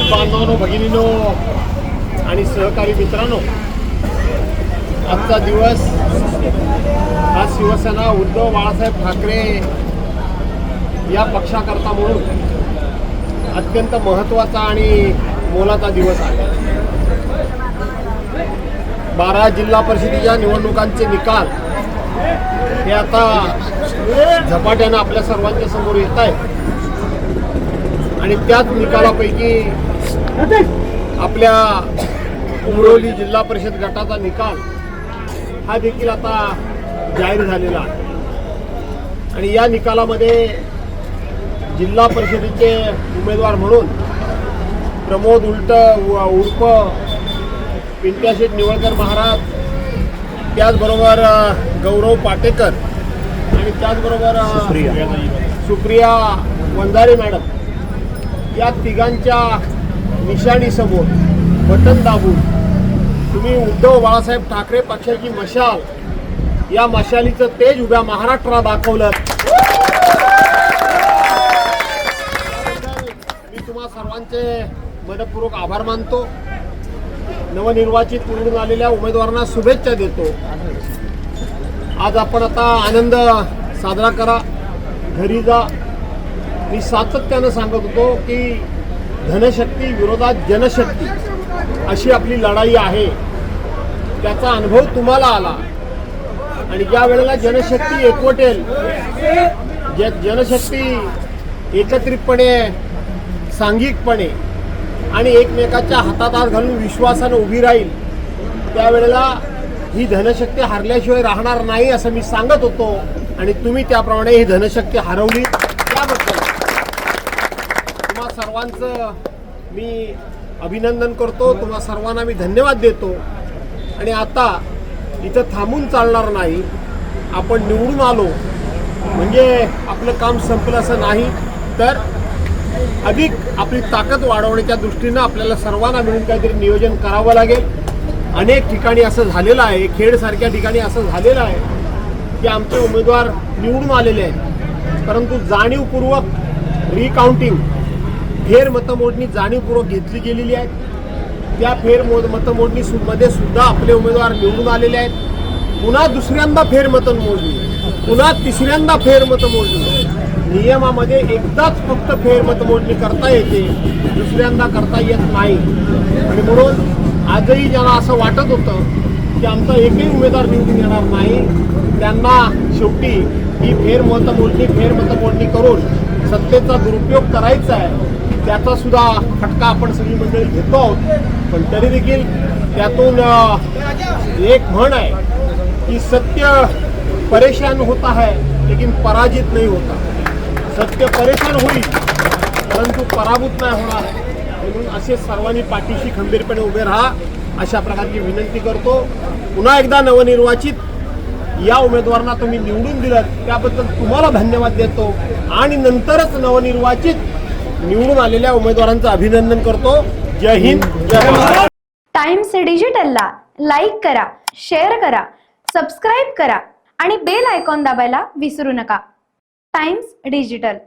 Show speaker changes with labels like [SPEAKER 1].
[SPEAKER 1] भाविक बांधवांनो, भगिनींनो आणि सहकारी मित्रांनो, आजचा दिवस हा शिवसेना उद्धव बाळासाहेब ठाकरे या पक्षाकरता म्हणून अत्यंत महत्त्वाचा आणि मोलाचा दिवस आहे. 12 जिल्हा परिषदेच्या निवडणुकांचे निकाल हे आता झपाट्यानं आपल्या सर्वांच्या समोर येत आहेत आणि त्याच निकालापैकी आपल्या उमरोली जिल्हा परिषद गटाचा निकाल हा देखील आता जाहीर झालेला आहे. आणि या निकालामध्ये जिल्हा परिषदेचे उमेदवार म्हणून प्रमोद उल्ट उर्फ पिंट्याशेठ निवळकर महाराज, त्याचबरोबर गौरव पाटेकर आणि त्याचबरोबर सुप्रिया वंजारे मॅडम, या तिघांच्या निशाणीसमोर बटन दाबून तुम्ही उद्धव बाळासाहेब ठाकरे पक्षाची मशाल, या मशालीचं तेज उभ्या महाराष्ट्राला दाखवलं. मी तुम्हा सर्वांचे मनपूर्वक आभार मानतो. नवनिर्वाचित निवडून आलेल्या उमेदवारांना शुभेच्छा देतो. आज आपण आता आनंद साजरा करा, घरी जा. मी सातत्यानं सांगत होतो की धनशक्ती विरोधात जनशक्ती अशी आपली लढाई आहे. त्याचा अनुभव तुम्हाला आला आणि ज्या वेळेला जनशक्ती एकवटेल, जनशक्ती एकत्रितपणे, सांघिकपणे आणि एकमेकाच्या हातात हात घालून विश्वासानं उभी राहील, त्यावेळेला ही धनशक्ती हरल्याशिवाय राहणार नाही असं मी सांगत होतो आणि तुम्ही त्याप्रमाणे ही धनशक्ती हरवली. त्याबद्दल तुम्हा सर्वांचं मी अभिनंदन करतो. तुम्हा सर्वांना मी धन्यवाद देतो. आणि आता इथं थांबून चालणार नाही. आपण निवडून आलो म्हणजे आपलं काम संपलं असं नाही, तर अधिक आपली ताकद वाढवण्याच्या दृष्टीनं आपल्याला सर्वांना मिळून काहीतरी नियोजन करावं लागेल. अनेक ठिकाणी असं झालेलं आहे, खेडसारख्या ठिकाणी असं झालेलं आहे की आमचे उमेदवार निवडून आलेले आहेत, परंतु जाणीवपूर्वक रिकाउंटिंग, फेर मतमोजणी जाणीवपूर्वक घेतली गेलेली आहे. त्या मतमोजणीमध्ये सुद्धा आपले उमेदवार निवडून आलेले आहेत. पुन्हा दुसऱ्यांदा फेर मतमोजणी, पुन्हा तिसऱ्यांदा फेर मतमोजणी. नियमामध्ये एकदाच फक्त फेर मतमोजणी करता येते, दुसऱ्यांदा करता येत नाही. आणि म्हणून आजही ज्यांना असं वाटत होतं की आमचा एकही उमेदवार निवडून येणार नाही, त्यांना शेवटी ही फेर मतमोजणी करून सत्तेचा दुरुपयोग करायचा आहे. त्याचा सुद्धा फटका आपण सगळी मंडळी घेतो आहोत. पण तरी देखील त्यातून एक म्हण आहे की सत्य परेशान होता है लेकिन पराजित नहीं होता. सत्य परेशान होईल परंतु पराभूत नाही होणार. म्हणून असे सर्वांनी पाठीशी खंबीरपणे उभे राहा अशा प्रकारची विनंती करतो. पुन्हा एकदा नवनिर्वाचित या उमेदवारांना तुम्ही निवडून दिलं त्याबद्दल तुम्हाला धन्यवाद देतो आणि नंतरच नवनिर्वाचित निवडून आलेल्या उमेदवारांचं अभिनंदन करतो. जय हिंद, जय महाराष्ट्र.
[SPEAKER 2] टाइम्स डिजिटलला लाईक करा, शेअर करा, सबस्क्राईब करा आणि बेल आयकॉन दाबायला विसरू नका. Times digital.